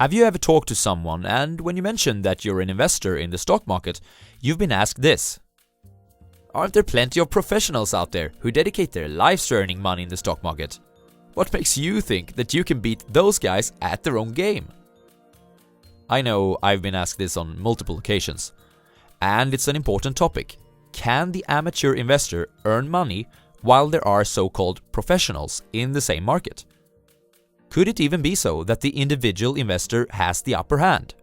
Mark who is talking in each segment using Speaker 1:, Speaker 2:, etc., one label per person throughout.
Speaker 1: Have you ever talked to someone and when you mention that you're an investor in the stock market, you've been asked this? Aren't there plenty of professionals out there who dedicate their lives to earning money in the stock market? What makes you think that you can beat those guys at their own game? I know I've been asked this on multiple occasions. And it's an important topic. Can the amateur investor earn money while there are so-called professionals in the same market? Could it even be so that the individual investor has the upper hand?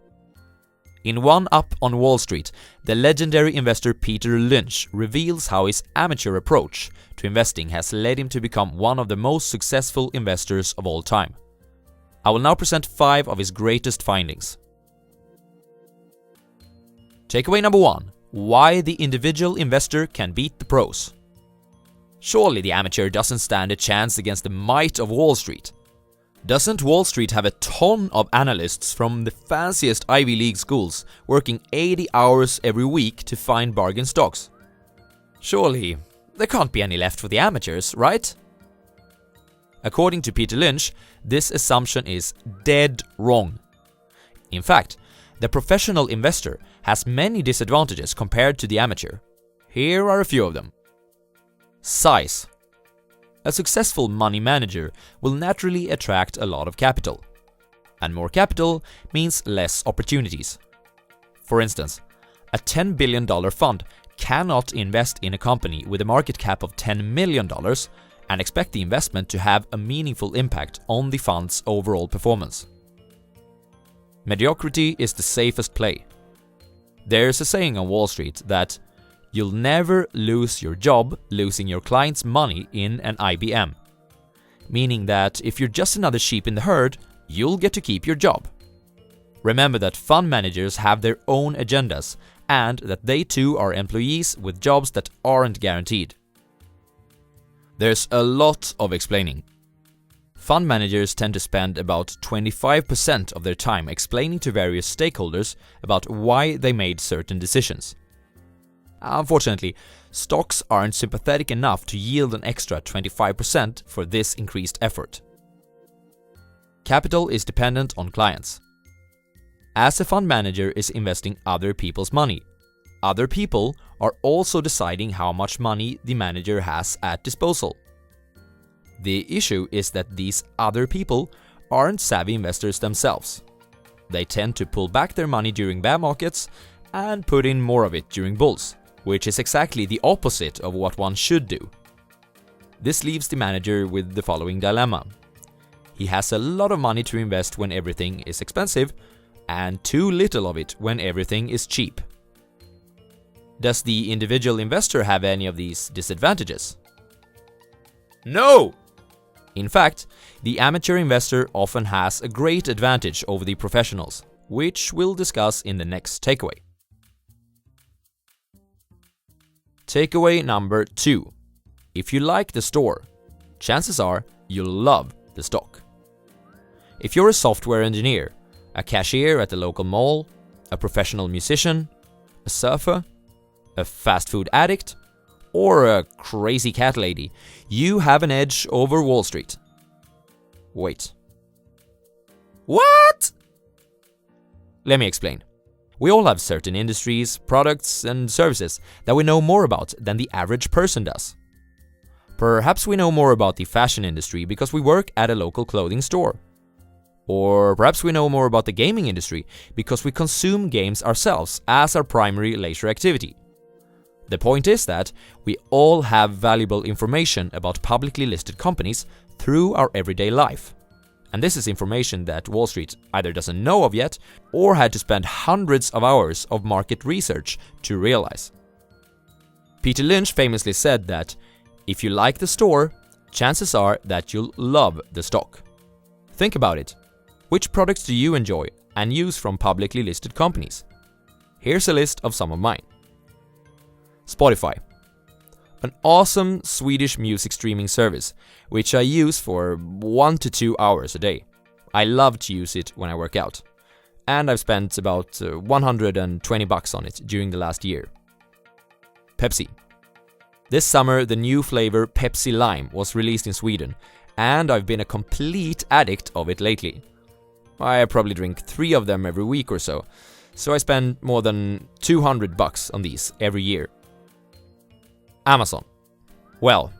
Speaker 1: In One Up on Wall Street, the legendary investor Peter Lynch reveals how his amateur approach to investing has led him to become one of the most successful investors of all time. I will now present 5 of his greatest findings. Takeaway number 1. Why the individual investor can beat the pros. Surely the amateur doesn't stand a chance against the might of Wall Street. Doesn't Wall Street have a ton of analysts from the fanciest Ivy League schools working 80 hours every week to find bargain stocks? Surely there can't be any left for the amateurs, right? According to Peter Lynch, this assumption is dead wrong. In fact, the professional investor has many disadvantages compared to the amateur. Here are a few of them. Size. A successful money manager will naturally attract a lot of capital. And more capital means less opportunities. For instance, a $10 billion fund cannot invest in a company with a market cap of $10 million and expect the investment to have a meaningful impact on the fund's overall performance. Mediocrity is the safest play. There's a saying on Wall Street that you'll never lose your job losing your client's money in an IBM. Meaning that if you're just another sheep in the herd, you'll get to keep your job. Remember that fund managers have their own agendas and that they too are employees with jobs that aren't guaranteed. There's a lot of explaining. Fund managers tend to spend about 25% of their time explaining to various stakeholders about why they made certain decisions. Unfortunately, stocks aren't sympathetic enough to yield an extra 25% for this increased effort. Capital is dependent on clients. As a fund manager is investing other people's money, other people are also deciding how much money the manager has at disposal. The issue is that these other people aren't savvy investors themselves. They tend to pull back their money during bear markets and put in more of it during bulls, which is exactly the opposite of what one should do. This leaves the manager with the following dilemma. He has a lot of money to invest when everything is expensive, and too little of it when everything is cheap. Does the individual investor have any of these disadvantages? No! In fact, the amateur investor often has a great advantage over the professionals, which we'll discuss in the next takeaway. Takeaway number 2. If you like the store, chances are you'll love the stock. If you're a software engineer, a cashier at the local mall, a professional musician, a surfer, a fast food addict, or a crazy cat lady, you have an edge over Wall Street. Wait. What? Let me explain. We all have certain industries, products, and services that we know more about than the average person does. Perhaps we know more about the fashion industry because we work at a local clothing store. Or perhaps we know more about the gaming industry because we consume games ourselves as our primary leisure activity. The point is that we all have valuable information about publicly listed companies through our everyday life. And this is information that Wall Street either doesn't know of yet or had to spend hundreds of hours of market research to realize. Peter Lynch famously said that if you like the store, chances are that you'll love the stock. Think about it. Which products do you enjoy and use from publicly listed companies? Here's a list of some of mine. Spotify. An awesome Swedish music streaming service, which I use for 1 to 2 hours a day. I love to use it when I work out. And I've spent about $120 on it during the last year. Pepsi. This summer, the new flavor Pepsi Lime was released in Sweden, and I've been a complete addict of it lately. I probably drink 3 of them every week or so I spend more than $200 on these every year. Amazon. Well,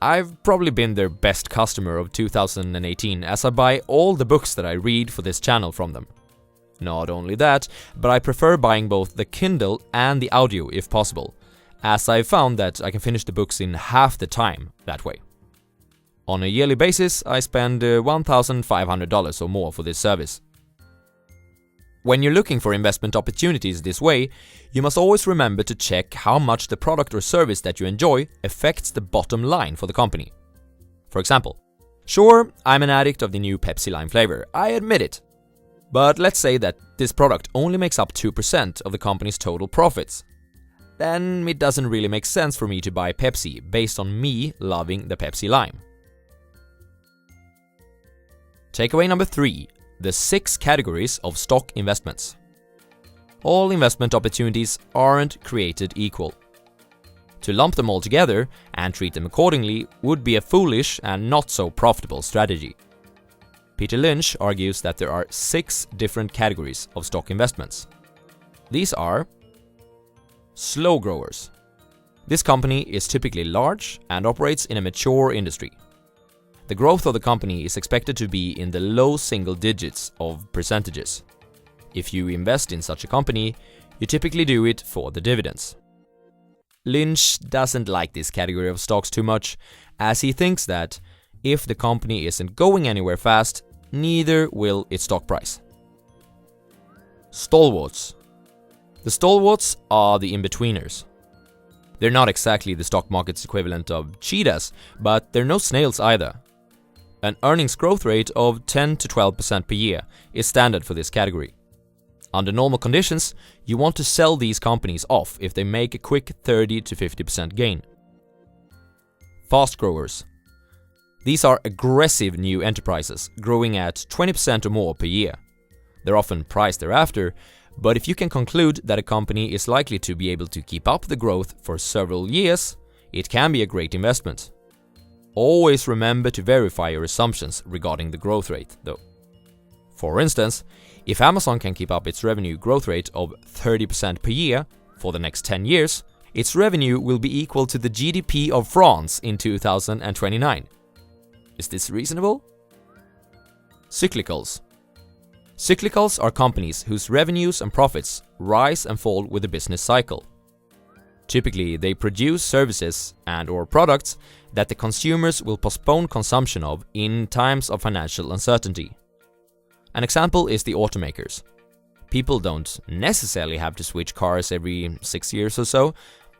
Speaker 1: I've probably been their best customer of 2018 as I buy all the books that I read for this channel from them. Not only that, but I prefer buying both the Kindle and the audio if possible, as I've found that I can finish the books in half the time that way. On a yearly basis, I spend $1,500 or more for this service. When you're looking for investment opportunities this way, you must always remember to check how much the product or service that you enjoy affects the bottom line for the company. For example, sure, I'm an addict of the new Pepsi Lime flavor, I admit it. But let's say that this product only makes up 2% of the company's total profits. Then it doesn't really make sense for me to buy Pepsi based on me loving the Pepsi Lime. Takeaway number 3. The 6 categories of stock investments. All investment opportunities aren't created equal. To lump them all together and treat them accordingly would be a foolish and not so profitable strategy. Peter Lynch argues that there are 6 different categories of stock investments. These are slow growers. This company is typically large and operates in a mature industry. The growth of the company is expected to be in the low single digits of percentages. If you invest in such a company, you typically do it for the dividends. Lynch doesn't like this category of stocks too much, as he thinks that if the company isn't going anywhere fast, neither will its stock price. Stalwarts. The stalwarts are the in-betweeners. They're not exactly the stock market's equivalent of cheetahs, but they're no snails either. An earnings growth rate of 10 to 12% per year is standard for this category. Under normal conditions, you want to sell these companies off if they make a quick 30 to 50% gain. Fast growers. These are aggressive new enterprises, growing at 20% or more per year. They're often priced thereafter, but if you can conclude that a company is likely to be able to keep up the growth for several years, it can be a great investment. Always remember to verify your assumptions regarding the growth rate, though. For instance, if Amazon can keep up its revenue growth rate of 30% per year for the next 10 years, its revenue will be equal to the GDP of France in 2029. Is this reasonable? Cyclicals. Cyclicals are companies whose revenues and profits rise and fall with the business cycle. Typically, they produce services and/or products that the consumers will postpone consumption of in times of financial uncertainty. An example is the automakers. People don't necessarily have to switch cars every 6 years or so,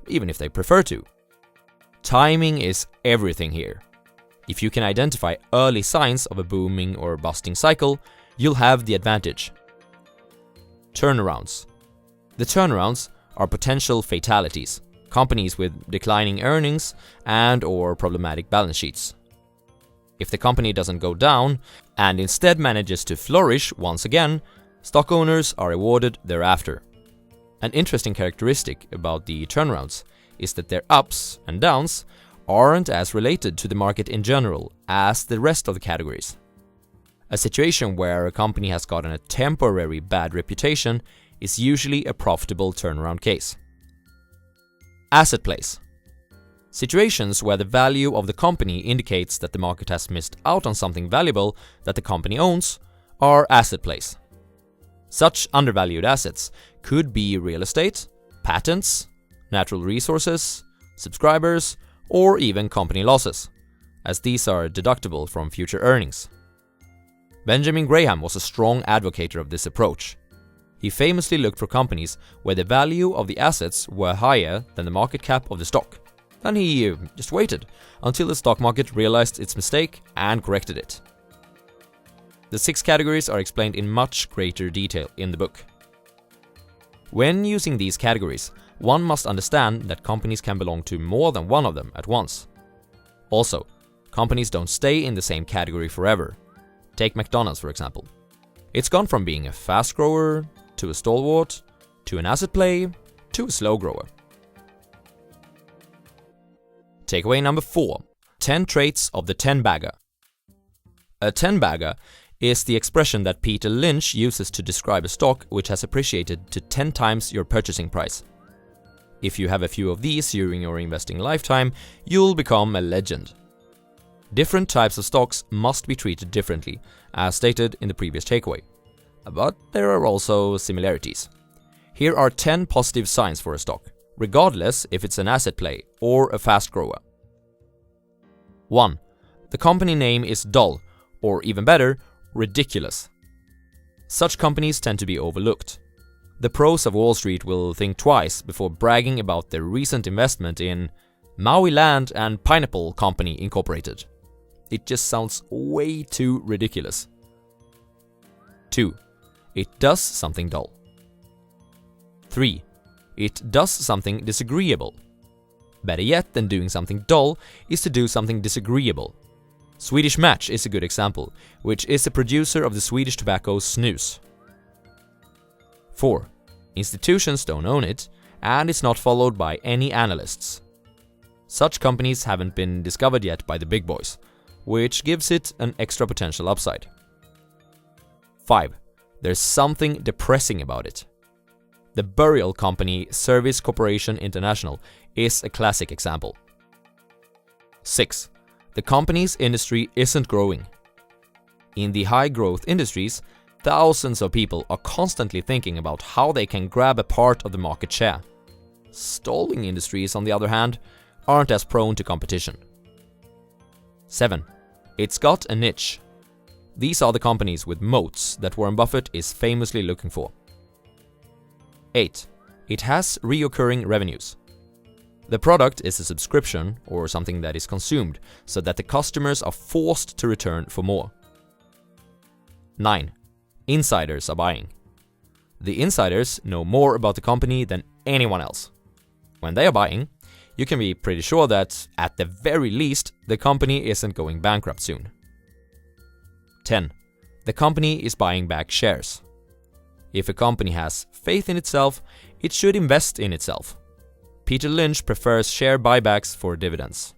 Speaker 1: even if they prefer to. Timing is everything here. If you can identify early signs of a booming or busting cycle, you'll have the advantage. Turnarounds. The turnarounds are potential fatalities, companies with declining earnings and/or problematic balance sheets. If the company doesn't go down and instead manages to flourish once again, stock owners are rewarded thereafter. An interesting characteristic about the turnarounds is that their ups and downs aren't as related to the market in general as the rest of the categories. A situation where a company has gotten a temporary bad reputation is usually a profitable turnaround case. Asset plays. Situations where the value of the company indicates that the market has missed out on something valuable that the company owns are asset plays. Such undervalued assets could be real estate, patents, natural resources, subscribers, or even company losses, as these are deductible from future earnings. Benjamin Graham was a strong advocate of this approach. He famously looked for companies where the value of the assets were higher than the market cap of the stock. And he just waited until the stock market realized its mistake and corrected it. The 6 categories are explained in much greater detail in the book. When using these categories, one must understand that companies can belong to more than one of them at once. Also, companies don't stay in the same category forever. Take McDonald's, for example. It's gone from being a fast grower, to a stalwart, to an asset play, to a slow grower. Takeaway number 4. 10 traits of the Tenbagger. A Tenbagger is the expression that Peter Lynch uses to describe a stock which has appreciated to 10 times your purchasing price. If you have a few of these during your investing lifetime, you'll become a legend. Different types of stocks must be treated differently, as stated in the previous takeaway. But there are also similarities. Here are 10 positive signs for a stock, regardless if it's an asset play or a fast grower. 1. The company name is dull, or even better, ridiculous. Such companies tend to be overlooked. The pros of Wall Street will think twice before bragging about their recent investment in Maui Land and Pineapple Company Incorporated. It just sounds way too ridiculous. 2. It does something dull. 3. It does something disagreeable. Better yet than doing something dull is to do something disagreeable. Swedish Match is a good example, which is a producer of the Swedish tobacco snus. 4. Institutions don't own it, and it's not followed by any analysts. Such companies haven't been discovered yet by the big boys, which gives it an extra potential upside. 5. There's something depressing about it. The burial company Service Corporation International is a classic example. 6. The company's industry isn't growing. In the high-growth industries, thousands of people are constantly thinking about how they can grab a part of the market share. Stalling industries, on the other hand, aren't as prone to competition. 7. It's got a niche. These are the companies with moats that Warren Buffett is famously looking for. 8. It has recurring revenues. The product is a subscription or something that is consumed so that the customers are forced to return for more. 9. Insiders are buying. The insiders know more about the company than anyone else. When they are buying, you can be pretty sure that, at the very least, the company isn't going bankrupt soon. 10. The company is buying back shares. If a company has faith in itself, it should invest in itself. Peter Lynch prefers share buybacks for dividends.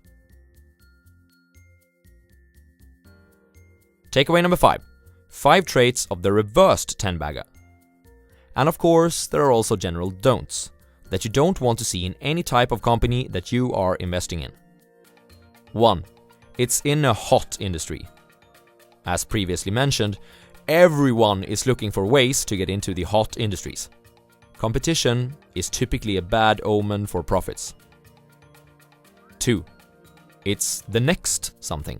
Speaker 1: Takeaway number 5. 5 traits of the reversed Tenbagger. And of course, there are also general don'ts that you don't want to see in any type of company that you are investing in. 1. It's in a hot industry. As previously mentioned, everyone is looking for ways to get into the hot industries. Competition is typically a bad omen for profits. 2. It's the next something.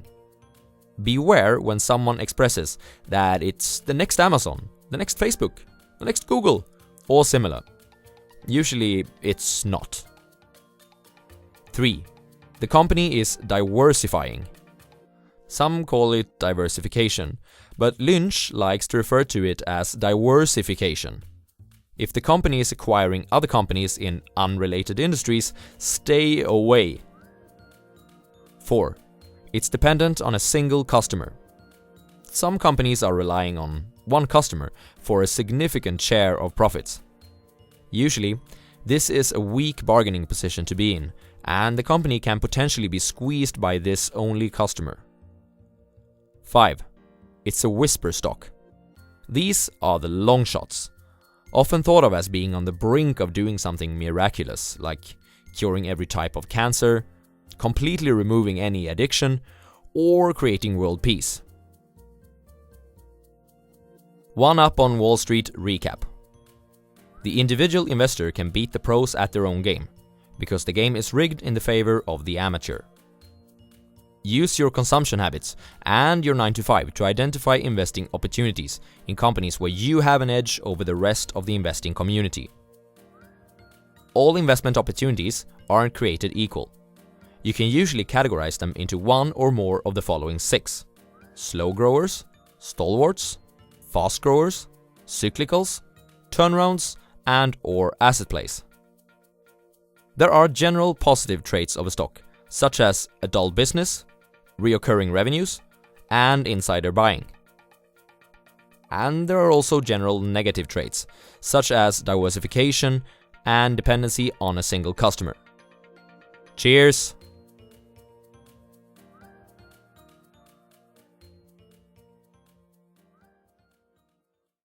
Speaker 1: Beware when someone expresses that it's the next Amazon, the next Facebook, the next Google, or similar. Usually, it's not. 3. The company is diversifying. Some call it diversification, but Lynch likes to refer to it as diversification. If the company is acquiring other companies in unrelated industries, stay away. 4. It's dependent on a single customer. Some companies are relying on one customer for a significant share of profits. Usually, this is a weak bargaining position to be in, and the company can potentially be squeezed by this only customer. 5. It's a whisper stock. These are the long shots, often thought of as being on the brink of doing something miraculous, like curing every type of cancer, completely removing any addiction, or creating world peace. 1 Up on Wall Street recap. The individual investor can beat the pros at their own game, because the game is rigged in the favor of the amateur. Use your consumption habits and your 9-to-5 to identify investing opportunities in companies where you have an edge over the rest of the investing community. All investment opportunities aren't created equal. You can usually categorize them into one or more of the following 6: slow growers, stalwarts, fast growers, cyclicals, turnarounds, and/or asset plays. There are general positive traits of a stock, such as a dull business, recurring revenues, and insider buying. And there are also general negative traits, such as diversification and dependency on a single customer. Cheers!